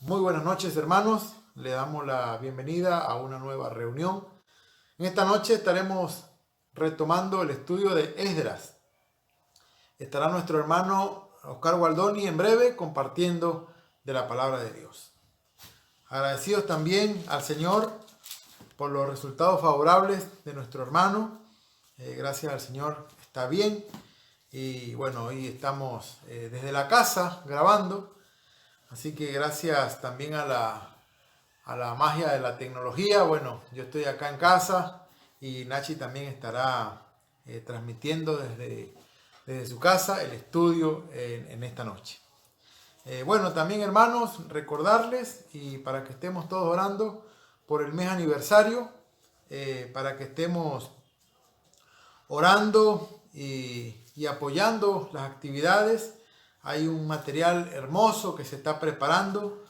Muy buenas noches, hermanos. Le damos la bienvenida a una nueva reunión. En esta noche estaremos retomando el estudio de Esdras. Estará nuestro hermano Oscar Gualdoni en breve compartiendo de la palabra de Dios. Agradecidos también al Señor por los resultados favorables de nuestro hermano. Gracias al Señor está bien. Y bueno, hoy estamos desde la casa grabando. Así que gracias también a la magia de la tecnología. Bueno, yo estoy acá en casa y Nachi también estará transmitiendo desde su casa el estudio en esta noche. Bueno, también hermanos, recordarles y para que estemos todos orando por el mes aniversario, para que estemos orando y apoyando las actividades. Hay un material hermoso que se está preparando,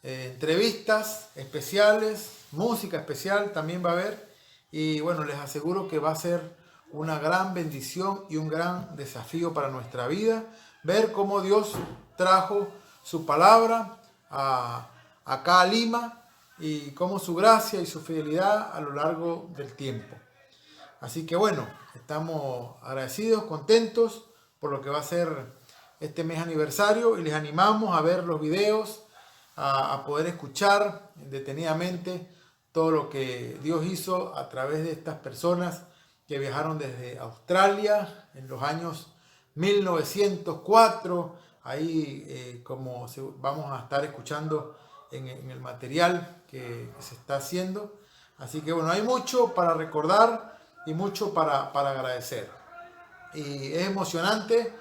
entrevistas especiales, música especial también va a haber. Y bueno, les aseguro que va a ser una gran bendición y un gran desafío para nuestra vida, ver cómo Dios trajo su palabra acá a Lima y cómo su gracia y su fidelidad a lo largo del tiempo. Así que bueno, estamos agradecidos, contentos por lo que va a ser este mes aniversario y les animamos a ver los videos, a poder escuchar detenidamente todo lo que Dios hizo a través de estas personas que viajaron desde Australia en los años 1904, ahí como vamos a estar escuchando en el material que se está haciendo. Así que bueno, hay mucho para recordar y mucho para agradecer. Y es emocionante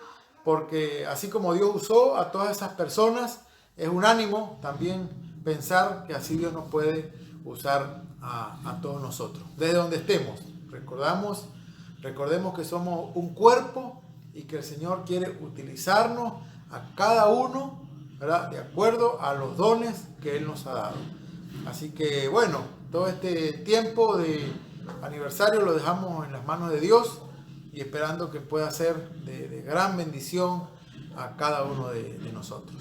porque así como Dios usó a todas esas personas, es un ánimo también pensar que así Dios nos puede usar a todos nosotros, desde donde estemos. Recordemos que somos un cuerpo y que el Señor quiere utilizarnos a cada uno, ¿verdad?, de acuerdo a los dones que Él nos ha dado. Así que bueno, todo este tiempo de aniversario lo dejamos en las manos de Dios y esperando que pueda ser de gran bendición a cada uno de nosotros.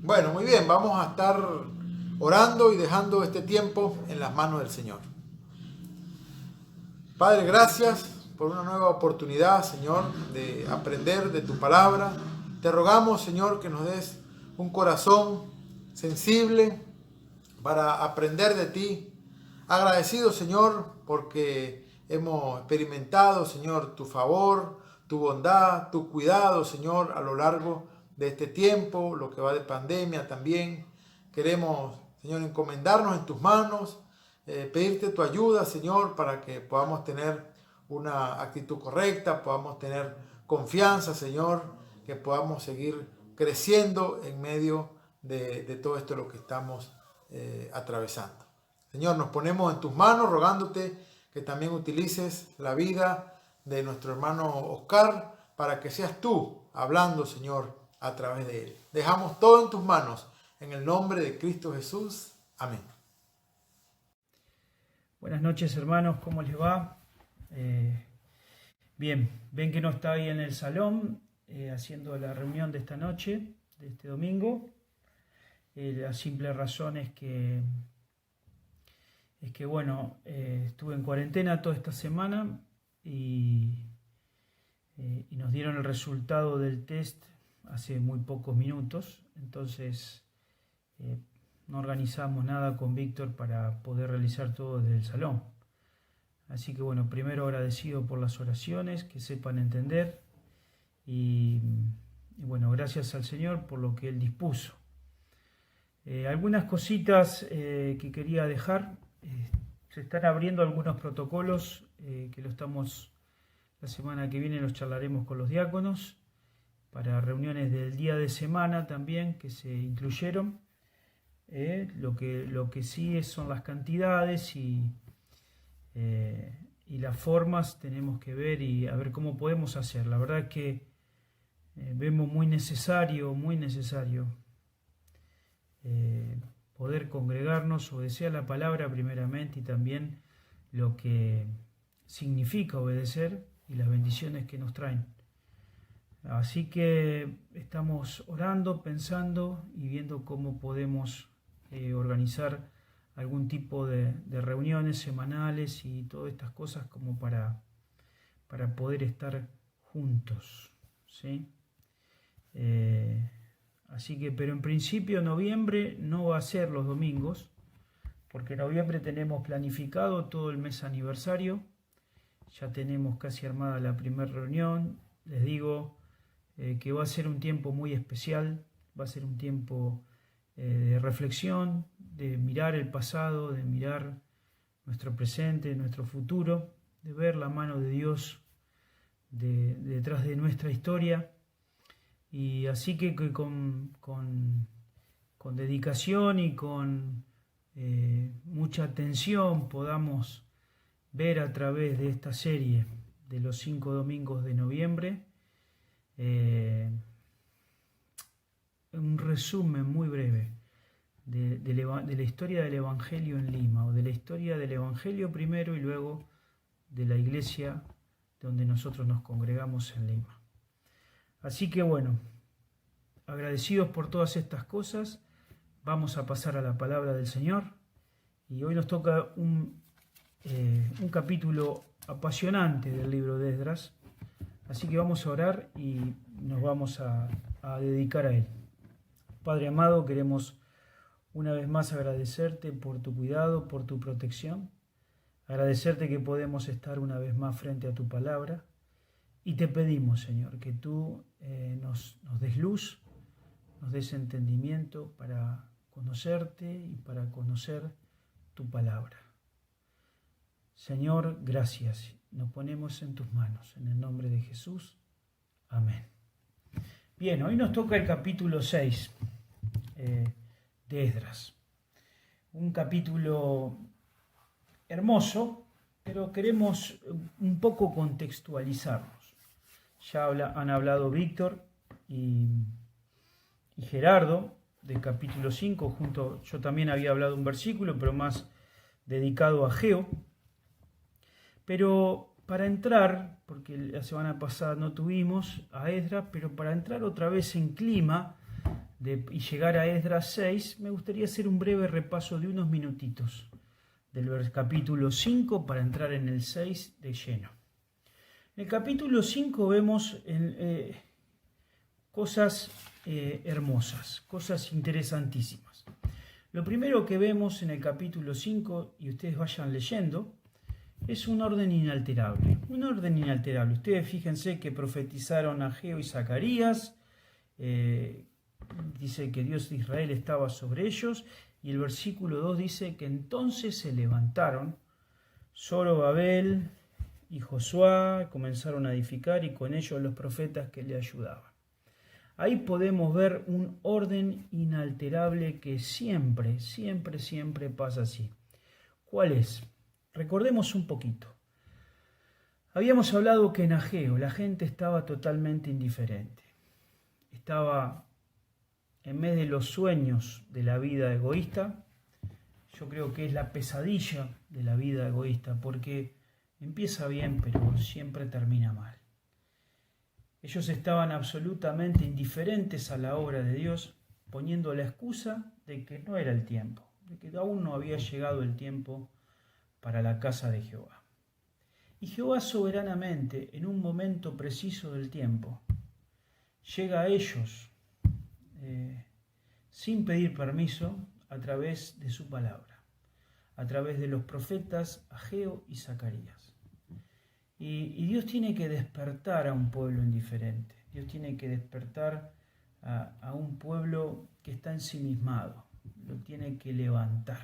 Bueno, muy bien, vamos a estar orando y dejando este tiempo en las manos del Señor. Padre, gracias por una nueva oportunidad, Señor, de aprender de tu palabra. Te rogamos, Señor, que nos des un corazón sensible para aprender de ti. Agradecido, Señor, porque hemos experimentado, Señor, tu favor, tu bondad, tu cuidado, Señor, a lo largo de este tiempo, lo que va de pandemia también. Queremos, Señor, encomendarnos en tus manos, pedirte tu ayuda, Señor, para que podamos tener una actitud correcta, podamos tener confianza, Señor, que podamos seguir creciendo en medio de todo esto lo que estamos atravesando. Señor, nos ponemos en tus manos rogándote que también utilices la vida de nuestro hermano Oscar para que seas tú hablando, Señor, a través de él. Dejamos todo en tus manos, en el nombre de Cristo Jesús. Amén. Buenas noches, hermanos, ¿cómo les va? Bien, ven que no está ahí en el salón haciendo la reunión de esta noche, de este domingo. La simple razón es que bueno, estuve en cuarentena toda esta semana y nos dieron el resultado del test hace muy pocos minutos, entonces no organizamos nada con Víctor para poder realizar todo desde el salón. Así que bueno, primero agradecido por las oraciones, que sepan entender y bueno, gracias al Señor por lo que Él dispuso. Algunas cositas que quería dejar. Se están abriendo algunos protocolos que la semana que viene los charlaremos con los diáconos para reuniones del día de semana también que se incluyeron. Lo que sí son las cantidades y las formas tenemos que ver y a ver cómo podemos hacer. La verdad es que vemos muy necesario poder congregarnos, obedecer la palabra primeramente y también lo que significa obedecer y las bendiciones que nos traen. Así que estamos orando, pensando y viendo cómo podemos organizar algún tipo de reuniones semanales y todas estas cosas como para poder estar juntos, ¿sí? Así que, pero en principio noviembre no va a ser los domingos, porque en noviembre tenemos planificado todo el mes aniversario, ya tenemos casi armada la primera reunión. Les digo que va a ser un tiempo muy especial, va a ser un tiempo de reflexión, de mirar el pasado, de mirar nuestro presente, nuestro futuro, de ver la mano de Dios detrás de nuestra historia. Y así que con dedicación y con mucha atención podamos ver a través de esta serie de los 5 domingos de noviembre un resumen muy breve de la historia del Evangelio en Lima, o de la historia del Evangelio primero y luego de la iglesia donde nosotros nos congregamos en Lima. Así que bueno, agradecidos por todas estas cosas, vamos a pasar a la palabra del Señor. Y hoy nos toca un capítulo apasionante del libro de Esdras. Así que vamos a orar y nos vamos a dedicar a él. Padre amado, queremos una vez más agradecerte por tu cuidado, por tu protección. Agradecerte que podemos estar una vez más frente a tu palabra. Y te pedimos, Señor, que tú nos des luz, nos des entendimiento para conocerte y para conocer tu palabra. Señor, gracias. Nos ponemos en tus manos. En el nombre de Jesús. Amén. Bien, hoy nos toca el capítulo 6 de Esdras. Un capítulo hermoso, pero queremos un poco contextualizarnos. Ya han hablado Víctor y Gerardo del capítulo 5, yo también había hablado un versículo, pero más dedicado a Ageo. Pero para entrar, porque la semana pasada no tuvimos a Esdras, pero para entrar otra vez en clima y llegar a Esdras 6, me gustaría hacer un breve repaso de unos minutitos del capítulo 5 para entrar en el 6 de lleno. En el capítulo 5 vemos cosas hermosas, cosas interesantísimas. Lo primero que vemos en el capítulo 5, y ustedes vayan leyendo, es un orden inalterable. Un orden inalterable. Ustedes fíjense que profetizaron Ageo y Zacarías, dice que Dios de Israel estaba sobre ellos, y el versículo 2 dice que entonces se levantaron Zorobabel y Josué, comenzaron a edificar, y con ellos los profetas que le ayudaban. Ahí podemos ver un orden inalterable que siempre, siempre, siempre pasa así. ¿Cuál es? Recordemos un poquito. Habíamos hablado que en Ageo la gente estaba totalmente indiferente. Estaba en vez de los sueños de la vida egoísta. Yo creo que es la pesadilla de la vida egoísta, porque empieza bien, pero siempre termina mal. Ellos estaban absolutamente indiferentes a la obra de Dios, poniendo la excusa de que no era el tiempo, de que aún no había llegado el tiempo para la casa de Jehová. Y Jehová soberanamente, en un momento preciso del tiempo, llega a ellos sin pedir permiso a través de su palabra, a través de los profetas Ageo y Zacarías. Y Dios tiene que despertar a un pueblo indiferente. Dios tiene que despertar a un pueblo que está ensimismado. Lo tiene que levantar.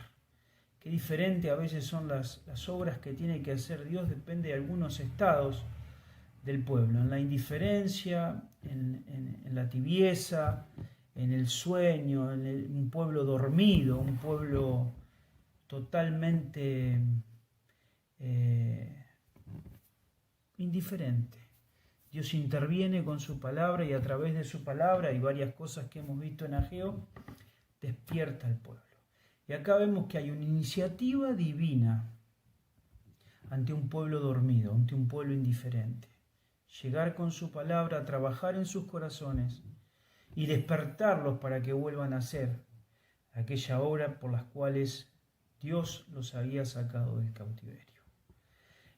Qué diferente a veces son las obras que tiene que hacer Dios, depende de algunos estados del pueblo. En la indiferencia, en la tibieza, en el sueño, un pueblo dormido, un pueblo totalmente indiferente. Dios interviene con su palabra, y a través de su palabra y varias cosas que hemos visto en Ageo, despierta al pueblo. Y acá vemos que hay una iniciativa divina ante un pueblo dormido, ante un pueblo indiferente. llegar con su palabra a trabajar en sus corazones y despertarlos para que vuelvan a hacer aquella obra por las cuales Dios los había sacado del cautiverio.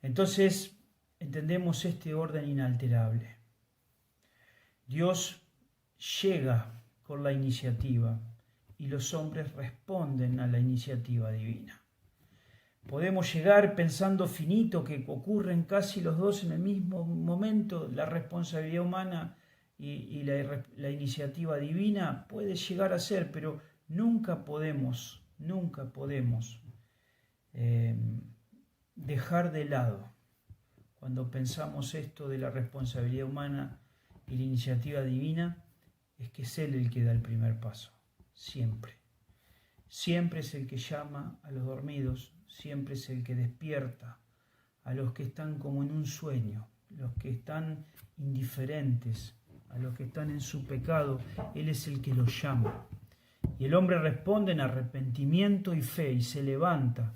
Entonces entendemos este orden inalterable. Dios llega con la iniciativa y los hombres responden a la iniciativa divina. Podemos llegar pensando finito que ocurren casi los dos en el mismo momento, la responsabilidad humana y la iniciativa divina puede llegar a ser, pero nunca podemos dejar de lado, cuando pensamos esto de la responsabilidad humana y la iniciativa divina, es que es Él el que da el primer paso, siempre. Siempre es el que llama a los dormidos, siempre es el que despierta a los que están como en un sueño, los que están indiferentes, a los que están en su pecado. Él es el que los llama. Y el hombre responde en arrepentimiento y fe y se levanta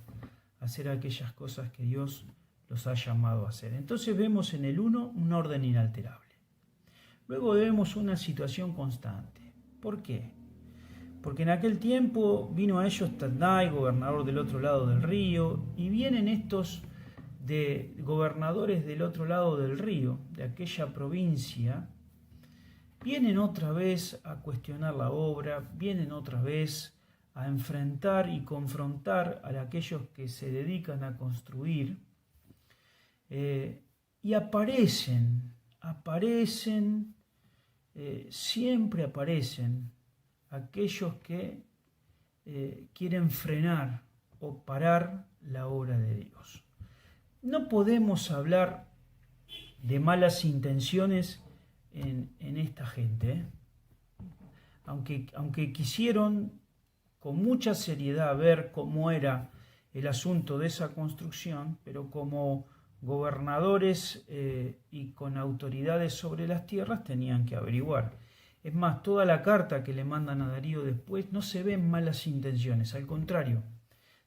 a hacer aquellas cosas que Dios los ha llamado a hacer. Entonces vemos en el 1 un orden inalterable. Luego vemos una situación constante. ¿Por qué? Porque en aquel tiempo vino a ellos Tadnai, gobernador del otro lado del río, y vienen estos de gobernadores del otro lado del río, de aquella provincia, vienen otra vez a cuestionar la obra, vienen otra vez a enfrentar y confrontar a aquellos que se dedican a construir, y siempre aparecen aquellos que quieren frenar o parar la obra de Dios. No podemos hablar de malas intenciones en esta gente, aunque quisieron con mucha seriedad ver cómo era el asunto de esa construcción, pero como gobernadores y con autoridades sobre las tierras tenían que averiguar. Es más, toda la carta que le mandan a Darío después no se ven malas intenciones, al contrario,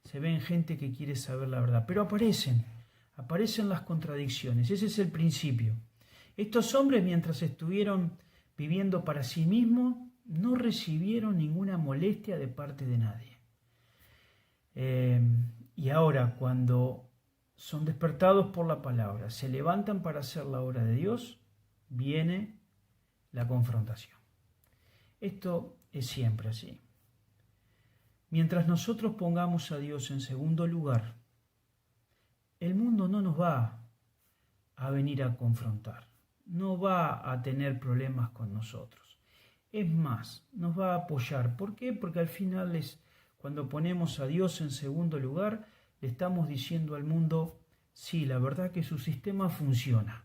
se ven gente que quiere saber la verdad, pero aparecen las contradicciones, ese es el principio. Estos hombres, mientras estuvieron viviendo para sí mismos, no recibieron ninguna molestia de parte de nadie. Y ahora, cuando son despertados por la palabra, se levantan para hacer la obra de Dios, viene la confrontación. Esto es siempre así. Mientras nosotros pongamos a Dios en segundo lugar, el mundo no nos va a venir a confrontar, no va a tener problemas con nosotros. Es más, nos va a apoyar. ¿Por qué? Porque al final cuando ponemos a Dios en segundo lugar, le estamos diciendo al mundo, sí, la verdad que su sistema funciona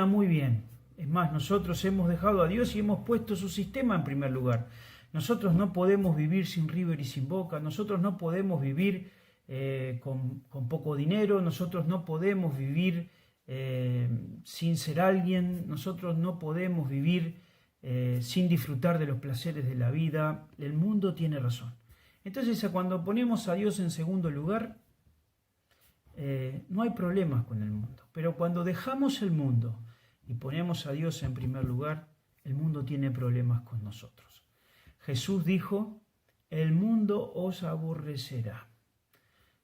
muy bien. Es más, nosotros hemos dejado a Dios y hemos puesto su sistema en primer lugar. Nosotros no podemos vivir sin River y sin Boca, nosotros no podemos vivir con poco dinero, nosotros no podemos vivir sin ser alguien, nosotros no podemos vivir sin disfrutar de los placeres de la vida. El mundo tiene razón. Entonces, cuando ponemos a Dios en segundo lugar, no hay problemas con el mundo. Pero cuando dejamos el mundo y ponemos a Dios en primer lugar, el mundo tiene problemas con nosotros. Jesús dijo, el mundo os aborrecerá.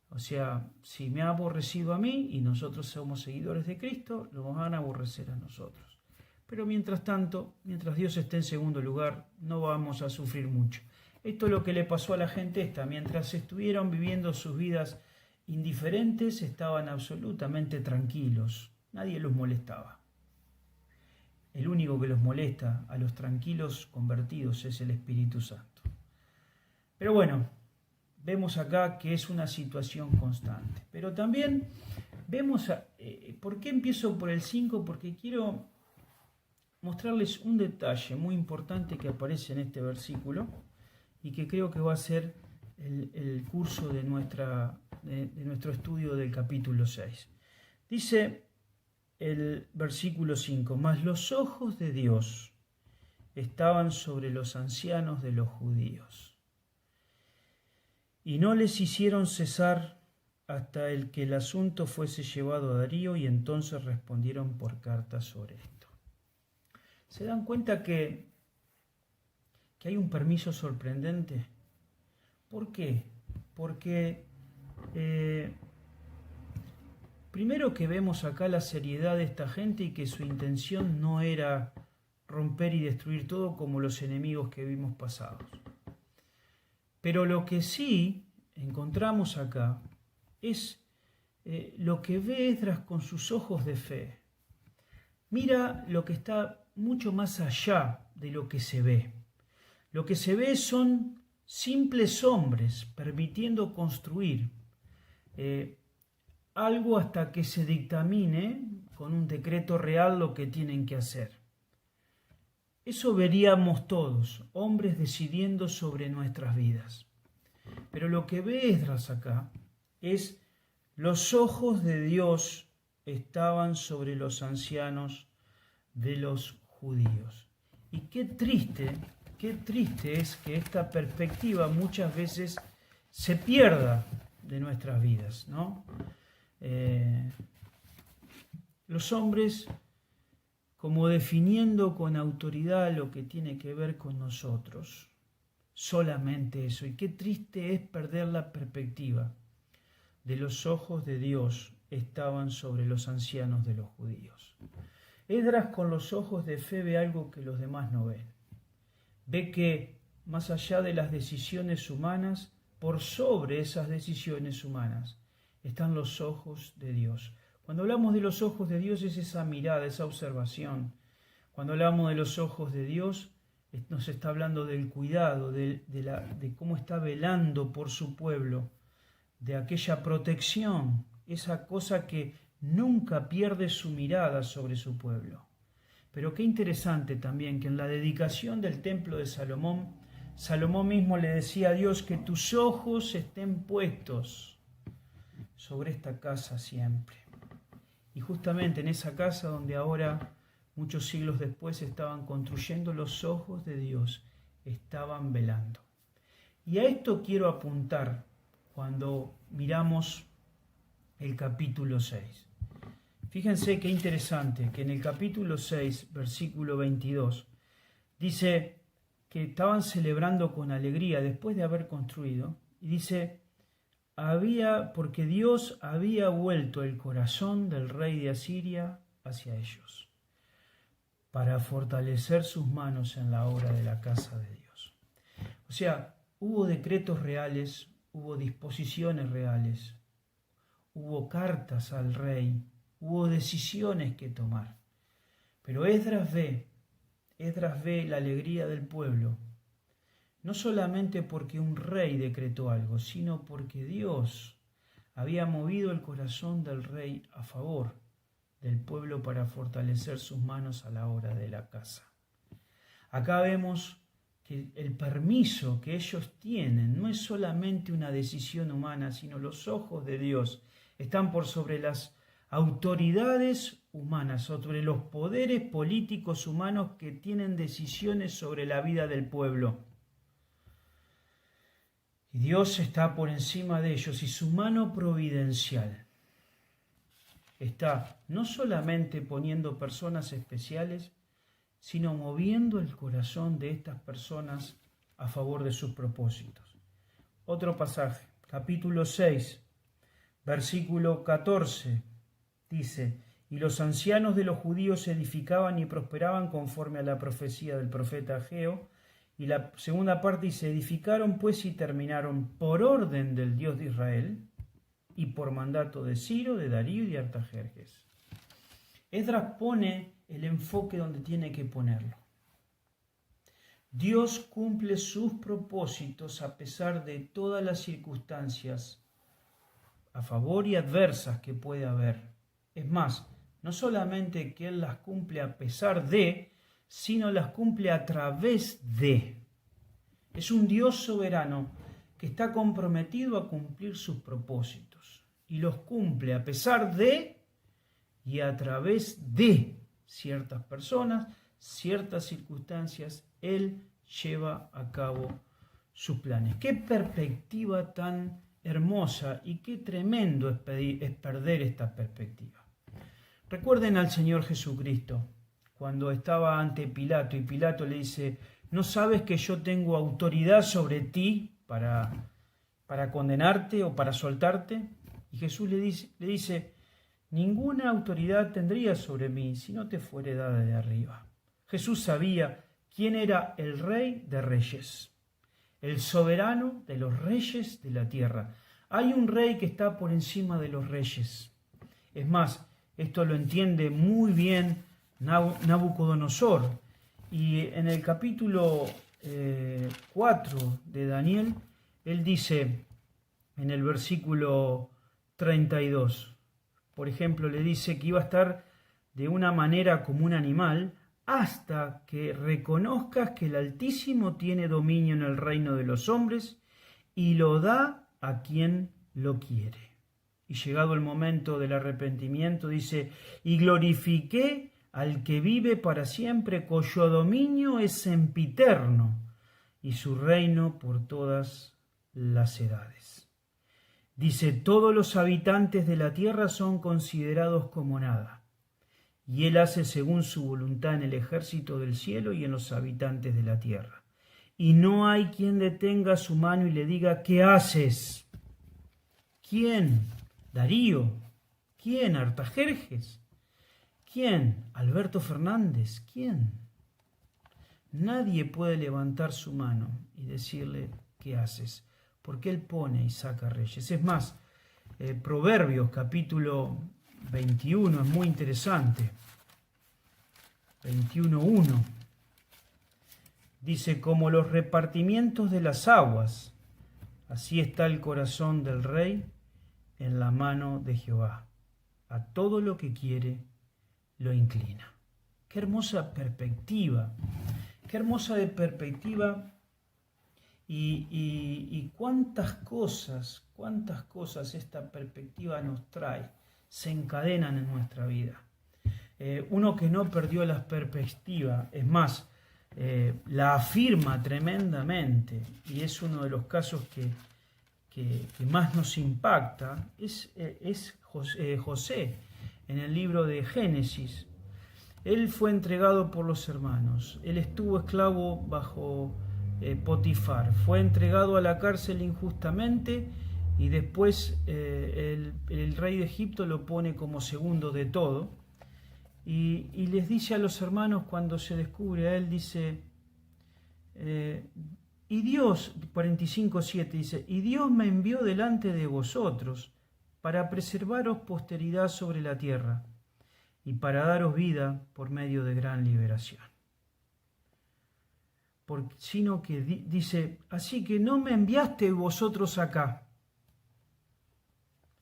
O sea, si me ha aborrecido a mí y nosotros somos seguidores de Cristo, lo van a aborrecer a nosotros. Pero mientras tanto, mientras Dios esté en segundo lugar, no vamos a sufrir mucho. Esto es lo que le pasó a la gente esta. Mientras estuvieron viviendo sus vidas indiferentes, estaban absolutamente tranquilos. Nadie los molestaba. El único que los molesta a los tranquilos convertidos es el Espíritu Santo. Pero bueno, vemos acá que es una situación constante. Pero también vemos, ¿por qué empiezo por el 5? Porque quiero mostrarles un detalle muy importante que aparece en este versículo y que creo que va a ser el curso de nuestro estudio del capítulo 6. Dice el versículo 5, mas los ojos de Dios estaban sobre los ancianos de los judíos y no les hicieron cesar hasta el que el asunto fuese llevado a Darío, y entonces respondieron por carta sobre esto. ¿Se dan cuenta que hay un permiso sorprendente? ¿Por qué? Porque primero que vemos acá la seriedad de esta gente y que su intención no era romper y destruir todo como los enemigos que vimos pasados. Pero lo que sí encontramos acá es lo que ve Esdras con sus ojos de fe. Mira lo que está mucho más allá de lo que se ve. Lo que se ve son simples hombres permitiendo construir algo hasta que se dictamine con un decreto real lo que tienen que hacer. Eso veríamos todos, hombres decidiendo sobre nuestras vidas. Pero lo que ve Esdras acá es los ojos de Dios estaban sobre los ancianos de los judíos. Y qué triste es que esta perspectiva muchas veces se pierda de nuestras vidas, ¿no? Los hombres como definiendo con autoridad lo que tiene que ver con nosotros, solamente eso. Y qué triste es perder la perspectiva de los ojos de Dios estaban sobre los ancianos de los judíos. Esdras con los ojos de fe ve algo que los demás no ven. Ve que más allá de las decisiones humanas, por sobre esas decisiones humanas, están los ojos de Dios. Cuando hablamos de los ojos de Dios es esa mirada, esa observación. Cuando hablamos de los ojos de Dios, nos está hablando del cuidado, de cómo está velando por su pueblo, de aquella protección, esa cosa que nunca pierde su mirada sobre su pueblo. Pero qué interesante también que en la dedicación del templo de Salomón, Salomón mismo le decía a Dios que tus ojos estén puestos sobre esta casa siempre. Y justamente en esa casa donde ahora, muchos siglos después, estaban construyendo, los ojos de Dios estaban velando. Y a esto quiero apuntar cuando miramos el capítulo 6. Fíjense qué interesante que en el capítulo 6, versículo 22, dice que estaban celebrando con alegría después de haber construido, y dice, porque Dios había vuelto el corazón del rey de Asiria hacia ellos, para fortalecer sus manos en la obra de la casa de Dios. O sea, hubo decretos reales, hubo disposiciones reales, hubo cartas al rey, hubo decisiones que tomar. Pero Esdras ve la alegría del pueblo, no solamente porque un rey decretó algo, sino porque Dios había movido el corazón del rey a favor del pueblo para fortalecer sus manos a la obra de la casa. Acá vemos que el permiso que ellos tienen no es solamente una decisión humana, sino los ojos de Dios están por sobre las autoridades humanas, sobre los poderes políticos humanos que tienen decisiones sobre la vida del pueblo. Y Dios está por encima de ellos y su mano providencial está no solamente poniendo personas especiales, sino moviendo el corazón de estas personas a favor de sus propósitos. Otro pasaje, capítulo 6, versículo 14, dice, y los ancianos de los judíos edificaban y prosperaban conforme a la profecía del profeta Ageo. Y la segunda parte dice, edificaron pues y terminaron por orden del Dios de Israel y por mandato de Ciro, de Darío y de Artajerjes. Esdras pone el enfoque donde tiene que ponerlo. Dios cumple sus propósitos a pesar de todas las circunstancias a favor y adversas que puede haber. Es más, no solamente que Él las cumple a pesar de, sino las cumple a través de. Es un Dios soberano que está comprometido a cumplir sus propósitos y los cumple a pesar de y a través de ciertas personas, ciertas circunstancias. Él lleva a cabo sus planes. Qué perspectiva tan hermosa y qué tremendo es perder esta perspectiva. Recuerden al Señor Jesucristo cuando estaba ante Pilato y Pilato le dice: ¿no sabes que yo tengo autoridad sobre ti para condenarte o para soltarte? Y Jesús le dice: ninguna autoridad tendría sobre mí si no te fuere dada de arriba. Jesús sabía quién era el Rey de Reyes, el soberano de los reyes de la tierra. Hay un rey que está por encima de los reyes. Es más, esto lo entiende muy bien Nabucodonosor. Y en el capítulo 4 de Daniel, él dice en el versículo 32, por ejemplo, le dice que iba a estar de una manera como un animal hasta que reconozcas que el Altísimo tiene dominio en el reino de los hombres y lo da a quien lo quiere. Y llegado el momento del arrepentimiento, dice: y glorifiqué al que vive para siempre, cuyo dominio es sempiterno y su reino por todas las edades. Dice: todos los habitantes de la tierra son considerados como nada, y él hace según su voluntad en el ejército del cielo y en los habitantes de la tierra. Y no hay quien detenga su mano y le diga: ¿qué haces? ¿Quién? Darío. ¿Quién? Artajerjes. ¿Quién? Alberto Fernández. ¿Quién? Nadie puede levantar su mano y decirle: ¿qué haces? Porque él pone y saca reyes. Es más, Proverbios capítulo 21 es muy interesante. 21:1 dice: como los repartimientos de las aguas, así está el corazón del rey en la mano de Jehová. A todo lo que quiere lo inclina. Qué hermosa perspectiva. Qué hermosa de perspectiva. Y cuántas cosas esta perspectiva nos trae, se encadenan en nuestra vida. Uno que no perdió la perspectiva, es más, la afirma tremendamente, y es uno de los casos que más nos impacta, es José, en el libro de Génesis. Él fue entregado por los hermanos, él estuvo esclavo bajo Potifar, fue entregado a la cárcel injustamente y después el rey de Egipto lo pone como segundo de todo y les dice a los hermanos cuando se descubre a él, dice, y Dios, 45:7 dice, y Dios me envió delante de vosotros para preservaros posteridad sobre la tierra y para daros vida por medio de gran liberación. Sino que dice, así que no me enviaste vosotros acá,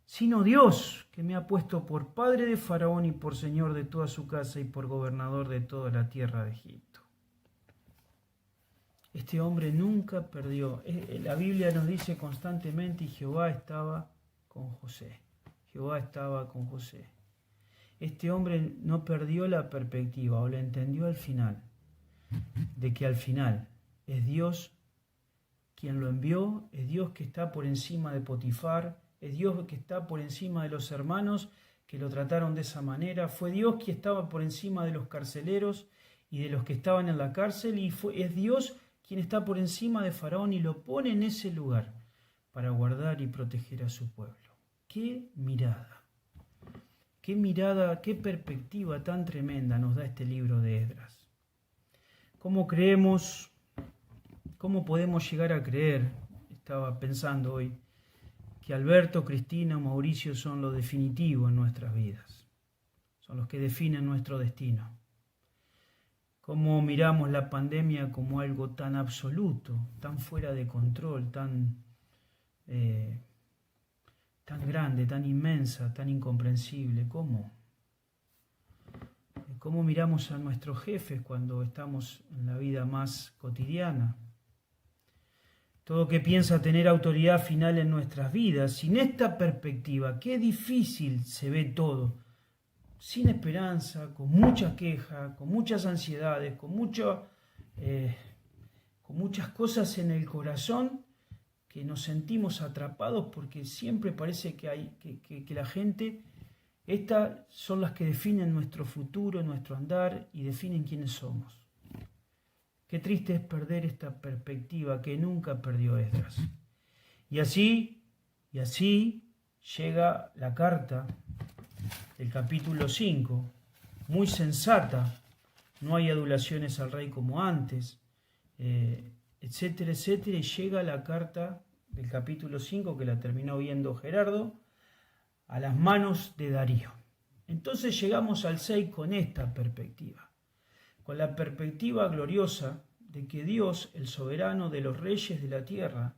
sino Dios, que me ha puesto por padre de Faraón y por señor de toda su casa y por gobernador de toda la tierra de Egipto. Este hombre nunca perdió. La Biblia nos dice constantemente, y Jehová estaba con José. Jehová estaba con José. Este hombre no perdió la perspectiva, o la entendió al final, de que al final es Dios quien lo envió, es Dios que está por encima de Potifar, es Dios que está por encima de los hermanos que lo trataron de esa manera, fue Dios quien estaba por encima de los carceleros y de los que estaban en la cárcel, y es Dios quien está por encima de Faraón y lo pone en ese lugar para guardar y proteger a su pueblo. ¡Qué mirada! ¡Qué mirada, qué perspectiva tan tremenda nos da este libro de Esdras! ¿Cómo creemos, cómo podemos llegar a creer, estaba pensando hoy, que Alberto, Cristina o Mauricio son lo definitivo en nuestras vidas? Son los que definen nuestro destino. ¿Cómo miramos la pandemia como algo tan absoluto, tan fuera de control, tan grande, tan inmensa, tan incomprensible? ¿Cómo miramos a nuestros jefes cuando estamos en la vida más cotidiana? Todo que piensa tener autoridad final en nuestras vidas, sin esta perspectiva, qué difícil se ve todo, sin esperanza, con mucha queja, con muchas ansiedades, con muchas cosas en el corazón que nos sentimos atrapados porque siempre parece que la gente, estas son las que definen nuestro futuro, nuestro andar y definen quiénes somos. Qué triste es perder esta perspectiva que nunca perdió Esdras. Y así llega la carta del capítulo 5, muy sensata, no hay adulaciones al rey como antes, etcétera, etcétera, y llega la carta del capítulo 5, que la terminó viendo Gerardo, a las manos de Darío. Entonces llegamos al 6 con esta perspectiva, con la perspectiva gloriosa de que Dios, el soberano de los reyes de la tierra,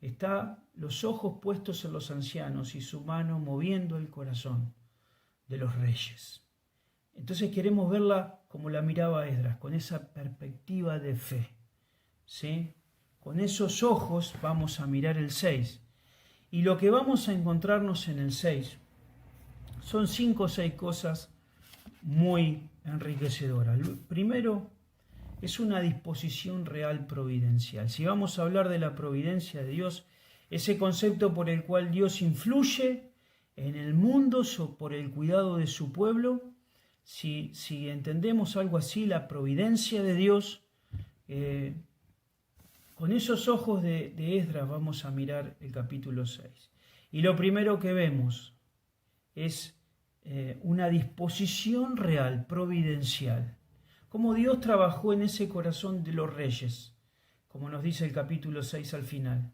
está los ojos puestos en los ancianos y su mano moviendo el corazón de los reyes. Entonces queremos verla como la miraba Esdras, con esa perspectiva de fe, ¿sí? Con esos ojos vamos a mirar el 6. Y lo que vamos a encontrarnos en el 6 son 5 o 6 cosas muy enriquecedoras. Primero, es una disposición real providencial. Si vamos a hablar de la providencia de Dios, ese concepto por el cual Dios influye en el mundo por el cuidado de su pueblo, si entendemos algo así, la providencia de Dios, con esos ojos de Esdras vamos a mirar el capítulo 6. Y lo primero que vemos es una disposición real, providencial. Cómo Dios trabajó en ese corazón de los reyes, como nos dice el capítulo 6 al final,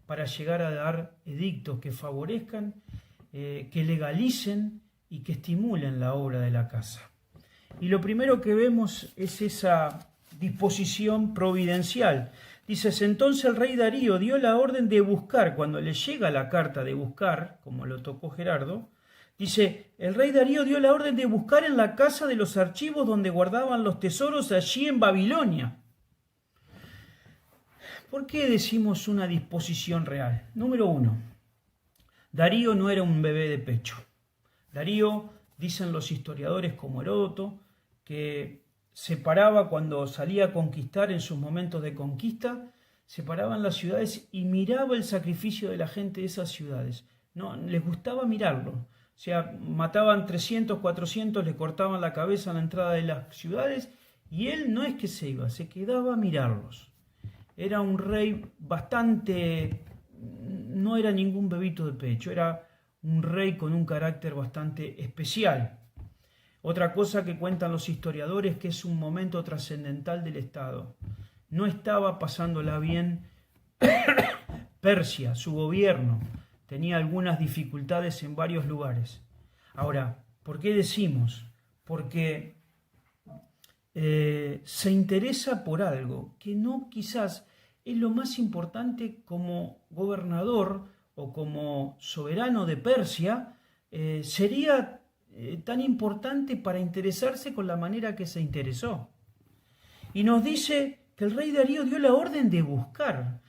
para llegar a dar edictos que favorezcan, que legalicen y que estimulen la obra de la casa. Y lo primero que vemos es esa disposición providencial. Dices, entonces el rey Darío dio la orden de buscar, cuando le llega la carta de buscar, como lo tocó Gerardo, dice, el rey Darío dio la orden de buscar en la casa de los archivos donde guardaban los tesoros allí en Babilonia. ¿Por qué decimos una disposición real? Número 1, Darío no era un bebé de pecho. Darío, dicen los historiadores como Heródoto, que se paraba cuando salía a conquistar en sus momentos de conquista, se paraba en las ciudades y miraba el sacrificio de la gente de esas ciudades. No, les gustaba mirarlo. O sea, mataban 300, 400, le cortaban la cabeza a la entrada de las ciudades y él no es que se iba, se quedaba a mirarlos. Era un rey bastante, no era ningún bebito de pecho, era un rey con un carácter bastante especial. Otra cosa que cuentan los historiadores, que es un momento trascendental del Estado. No estaba pasándola bien Persia, su gobierno. Tenía algunas dificultades en varios lugares. Ahora, ¿por qué decimos? Porque se interesa por algo que no quizás es lo más importante como gobernador o como soberano de Persia, sería tan importante para interesarse con la manera que se interesó. Y nos dice que el rey Darío dio la orden de buscar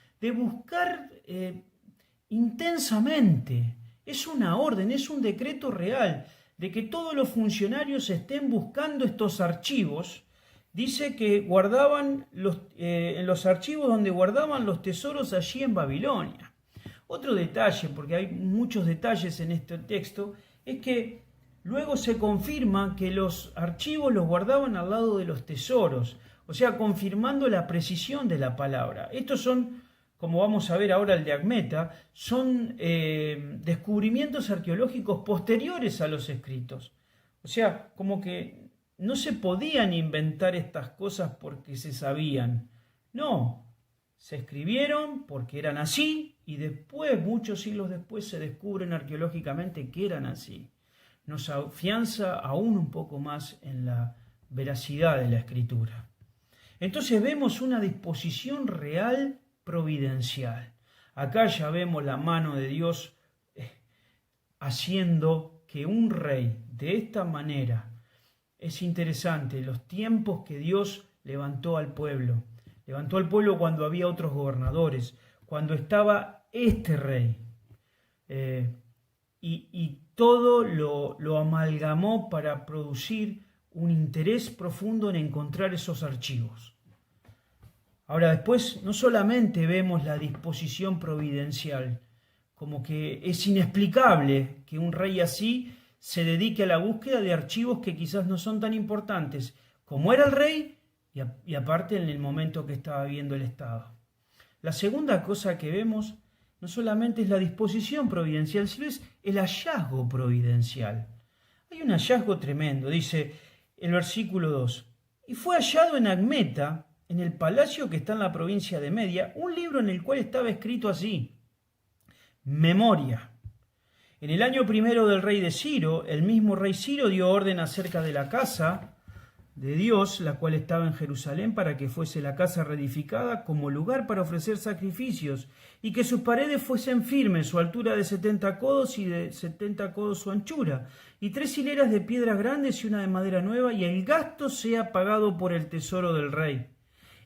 intensamente. Es una orden, es un decreto real de que todos los funcionarios estén buscando estos archivos. Dice que guardaban en los archivos donde guardaban los tesoros allí en Babilonia. Otro detalle, porque hay muchos detalles en este texto, es que luego se confirma que los archivos los guardaban al lado de los tesoros, o sea, confirmando la precisión de la palabra. Estos son, como vamos a ver ahora el de Admeta, son descubrimientos arqueológicos posteriores a los escritos. O sea, como que no se podían inventar estas cosas porque se sabían. No, se escribieron porque eran así y después, muchos siglos después, se descubren arqueológicamente que eran así. Nos afianza aún un poco más en la veracidad de la escritura. Entonces vemos una disposición real providencial. Acá ya vemos la mano de Dios haciendo que un rey de esta manera. Es interesante los tiempos que Dios levantó al pueblo. Levantó al pueblo cuando había otros gobernadores, cuando estaba este rey. Y todo lo amalgamó para producir un interés profundo en encontrar esos archivos. Ahora después no solamente vemos la disposición providencial, como que es inexplicable que un rey así se dedique a la búsqueda de archivos que quizás no son tan importantes como era el rey y aparte en el momento que estaba viviendo el Estado. La segunda cosa que vemos no solamente es la disposición providencial, sino es el hallazgo providencial. Hay un hallazgo tremendo, dice el versículo 2. Y fue hallado en Admeta, en el palacio que está en la provincia de Media, un libro en el cual estaba escrito así: Memoria. En el año primero del rey de Ciro, el mismo rey Ciro dio orden acerca de la casa de Dios, la cual estaba en Jerusalén, para que fuese la casa reedificada como lugar para ofrecer sacrificios, y que sus paredes fuesen firmes, su altura de 70 codos y de 70 codos su anchura, y 3 hileras de piedras grandes y una de madera nueva, y el gasto sea pagado por el tesoro del rey.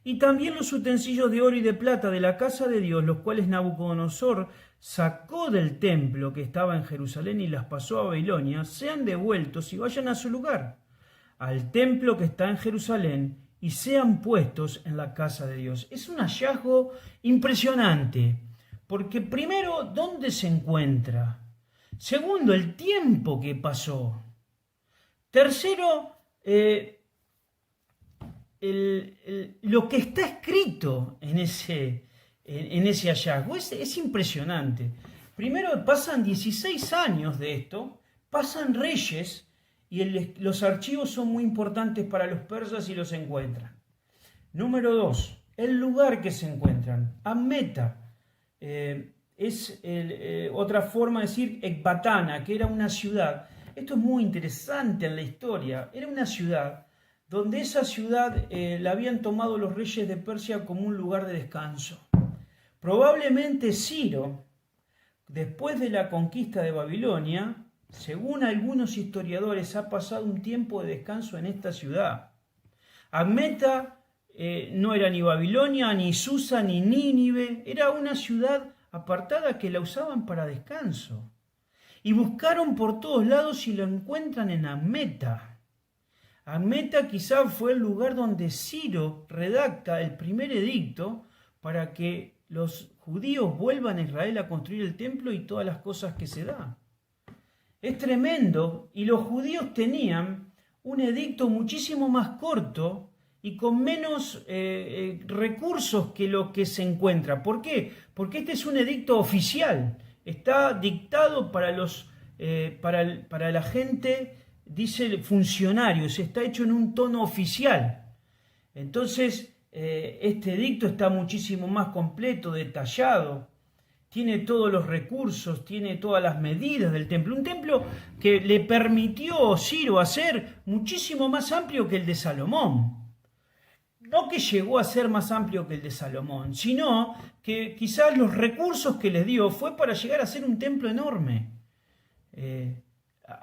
Y también los utensilios de oro y de plata de la casa de Dios, los cuales Nabucodonosor sacó del templo que estaba en Jerusalén y las pasó a Babilonia, sean devueltos y vayan a su lugar, al templo que está en Jerusalén, y sean puestos en la casa de Dios. Es un hallazgo impresionante, porque primero, ¿dónde se encuentra? Segundo, el tiempo que pasó. Tercero, lo que está escrito en ese hallazgo. Es impresionante. Primero, pasan 16 años de esto, pasan reyes, y los archivos son muy importantes para los persas y los encuentran. Número 2, el lugar que se encuentran. Admeta es otra forma de decir Ecbatana, que era una ciudad. Esto es muy interesante en la historia. Era una ciudad donde esa ciudad la habían tomado los reyes de Persia como un lugar de descanso. Probablemente Ciro, después de la conquista de Babilonia, según algunos historiadores, ha pasado un tiempo de descanso en esta ciudad. Admeta no era ni Babilonia, ni Susa, ni Nínive, era una ciudad apartada que la usaban para descanso. Y buscaron por todos lados y lo encuentran en Admeta. Admeta quizá fue el lugar donde Ciro redacta el primer edicto para que los judíos vuelvan a Israel a construir el templo y todas las cosas que se dan. Es tremendo, y los judíos tenían un edicto muchísimo más corto y con menos recursos que lo que se encuentra. ¿Por qué? Porque este es un edicto oficial, está dictado para la gente, dice funcionarios, está hecho en un tono oficial. Entonces, este edicto está muchísimo más completo, detallado. Tiene todos los recursos, tiene todas las medidas del templo. Un templo que le permitió Ciro hacer muchísimo más amplio que el de Salomón. No que llegó a ser más amplio que el de Salomón, sino que quizás los recursos que les dio fue para llegar a ser un templo enorme.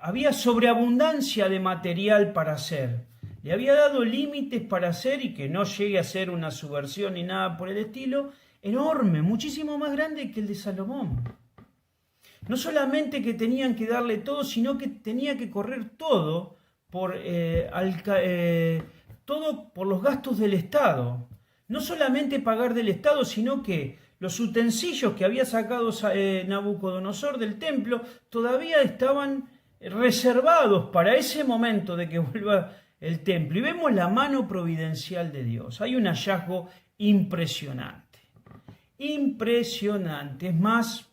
Había sobreabundancia de material para hacer. Le había dado límites para hacer y que no llegue a ser una subversión ni nada por el estilo, enorme, muchísimo más grande que el de Salomón. No solamente que tenían que darle todo, sino que tenía que correr todo por los gastos del Estado. No solamente pagar del Estado, sino que los utensilios que había sacado Nabucodonosor del templo todavía estaban reservados para ese momento de que vuelva el templo. Y vemos la mano providencial de Dios. Hay un hallazgo impresionante. Impresionante. Es más,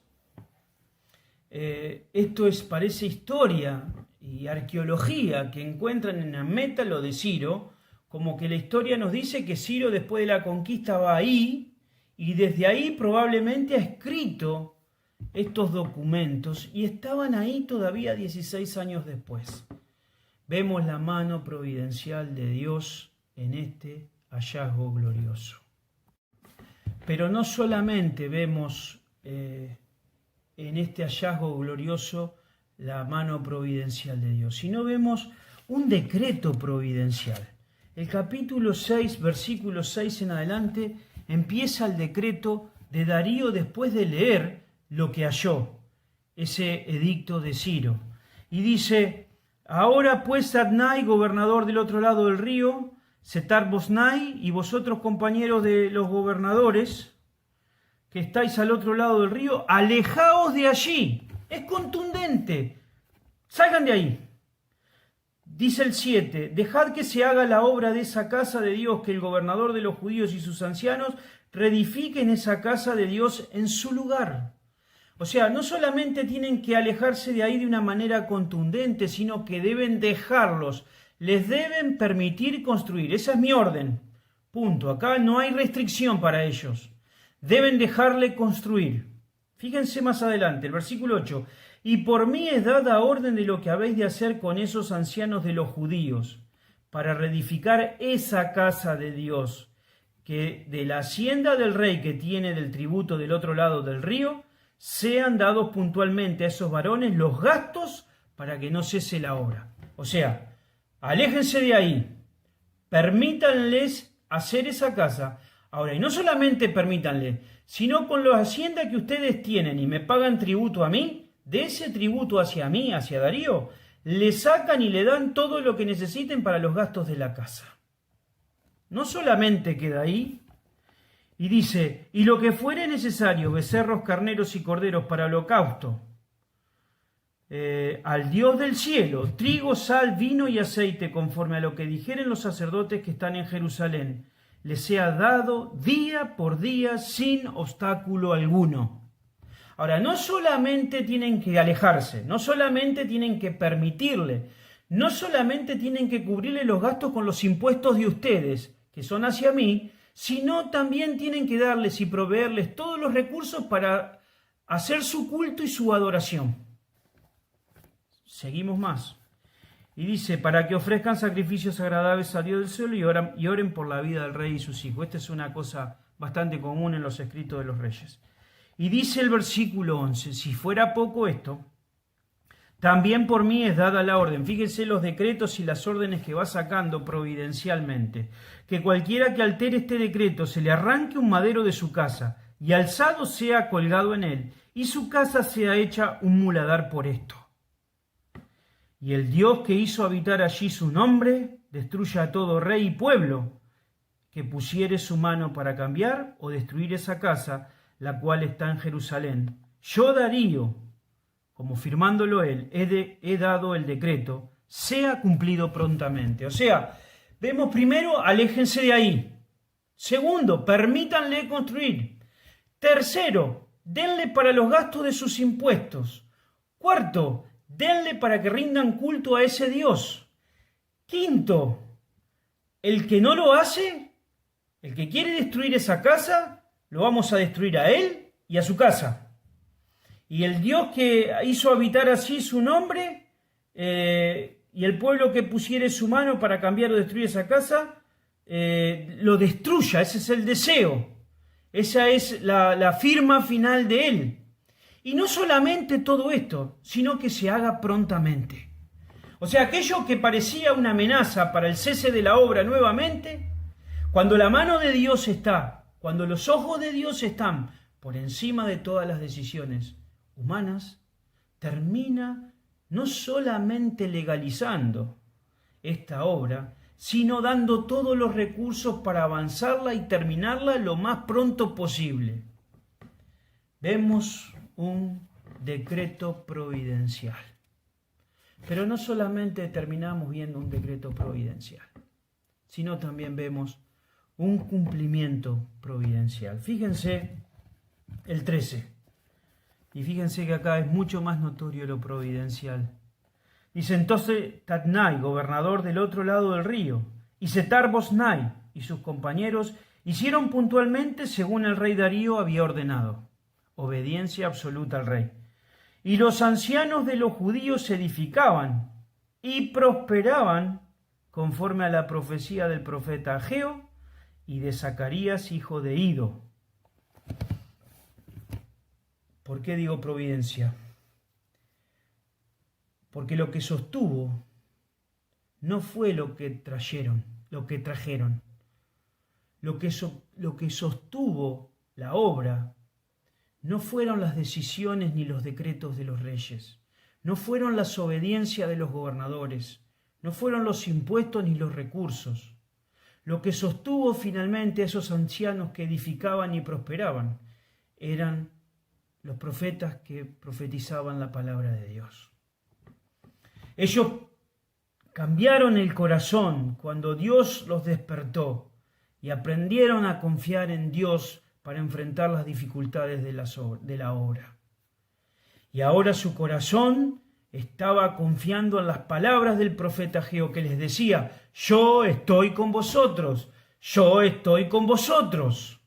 esto parece historia y arqueología que encuentran en Admeta lo de Ciro, como que la historia nos dice que Ciro después de la conquista va ahí y desde ahí probablemente ha escrito estos documentos y estaban ahí todavía 16 años después. Vemos la mano providencial de Dios en este hallazgo glorioso. Pero no solamente vemos en este hallazgo glorioso la mano providencial de Dios, sino vemos un decreto providencial. El capítulo 6, versículo 6 en adelante, empieza el decreto de Darío después de leer lo que halló, ese edicto de Ciro. Y dice: ahora pues Adnai, gobernador del otro lado del río, Setar Boznai, y vosotros, compañeros de los gobernadores, que estáis al otro lado del río, alejaos de allí. Es contundente. Salgan de ahí. Dice el 7, dejad que se haga la obra de esa casa de Dios, que el gobernador de los judíos y sus ancianos reedifiquen esa casa de Dios en su lugar. O sea, no solamente tienen que alejarse de ahí de una manera contundente, sino que deben dejarlos, les deben permitir construir. Esa es mi orden. Punto. Acá no hay restricción para ellos. Deben dejarle construir. Fíjense más adelante, el versículo 8. Y por mí es dada orden de lo que habéis de hacer con esos ancianos de los judíos, para reedificar esa casa de Dios, que de la hacienda del rey que tiene del tributo del otro lado del río, sean dados puntualmente a esos varones los gastos para que no cese la obra. O sea, aléjense de ahí, permítanles hacer esa casa. Ahora, y no solamente permítanle, sino con la hacienda que ustedes tienen y me pagan tributo a mí, de ese tributo hacia mí, hacia Darío, le sacan y le dan todo lo que necesiten para los gastos de la casa. No solamente queda ahí, y dice, y lo que fuere necesario, becerros, carneros y corderos para holocausto, al Dios del cielo, trigo, sal, vino y aceite, conforme a lo que dijeren los sacerdotes que están en Jerusalén, les sea dado día por día sin obstáculo alguno. Ahora, no solamente tienen que alejarse, no solamente tienen que permitirle, no solamente tienen que cubrirle los gastos con los impuestos de ustedes, que son hacia mí, sino también tienen que darles y proveerles todos los recursos para hacer su culto y su adoración. Seguimos más. Y dice, para que ofrezcan sacrificios agradables a Dios del cielo y oren por la vida del rey y sus hijos. Esta es una cosa bastante común en los escritos de los reyes. Y dice el versículo 11, si fuera poco esto, también por mí es dada la orden. Fíjense los decretos y las órdenes que va sacando providencialmente. Que cualquiera que altere este decreto se le arranque un madero de su casa y alzado sea colgado en él y su casa sea hecha un muladar por esto. Y el Dios que hizo habitar allí su nombre destruya a todo rey y pueblo que pusiere su mano para cambiar o destruir esa casa, la cual está en Jerusalén. Yo, Darío, como firmándolo él, he dado el decreto, sea cumplido prontamente. O sea, vemos primero, aléjense de ahí. Segundo, permítanle construir. Tercero, denle para los gastos de sus impuestos. Cuarto, denle para que rindan culto a ese Dios. Quinto, el que no lo hace, el que quiere destruir esa casa, lo vamos a destruir a él y a su casa. Y el Dios que hizo habitar así su nombre, y el pueblo que pusiere su mano para cambiar o destruir esa casa, lo destruya. Ese es el deseo. Esa es la firma final de él. Y no solamente todo esto, sino que se haga prontamente. O sea, aquello que parecía una amenaza para el cese de la obra nuevamente, cuando la mano de Dios está, cuando los ojos de Dios están por encima de todas las decisiones humanas, termina no solamente legalizando esta obra, sino dando todos los recursos para avanzarla y terminarla lo más pronto posible. Vemos un decreto providencial. Pero no solamente terminamos viendo un decreto providencial, sino también vemos un cumplimiento providencial. Fíjense el 13. Y fíjense que acá es mucho más notorio lo providencial. Dice entonces Tatnai, gobernador del otro lado del río, y Setar Boznai y sus compañeros hicieron puntualmente según el rey Darío había ordenado. Obediencia absoluta al rey. Y los ancianos de los judíos edificaban y prosperaban conforme a la profecía del profeta Ageo y de Zacarías, hijo de Ido. ¿Por qué digo providencia? Porque lo que sostuvo no fue lo que trajeron. Lo que sostuvo la obra no fueron las decisiones ni los decretos de los reyes, no fueron las obediencias de los gobernadores, no fueron los impuestos ni los recursos. Lo que sostuvo finalmente a esos ancianos que edificaban y prosperaban eran los profetas que profetizaban la palabra de Dios. Ellos cambiaron el corazón cuando Dios los despertó y aprendieron a confiar en Dios para enfrentar las dificultades de la obra. Y ahora su corazón estaba confiando en las palabras del profeta Ageo, que les decía: yo estoy con vosotros, yo estoy con vosotros.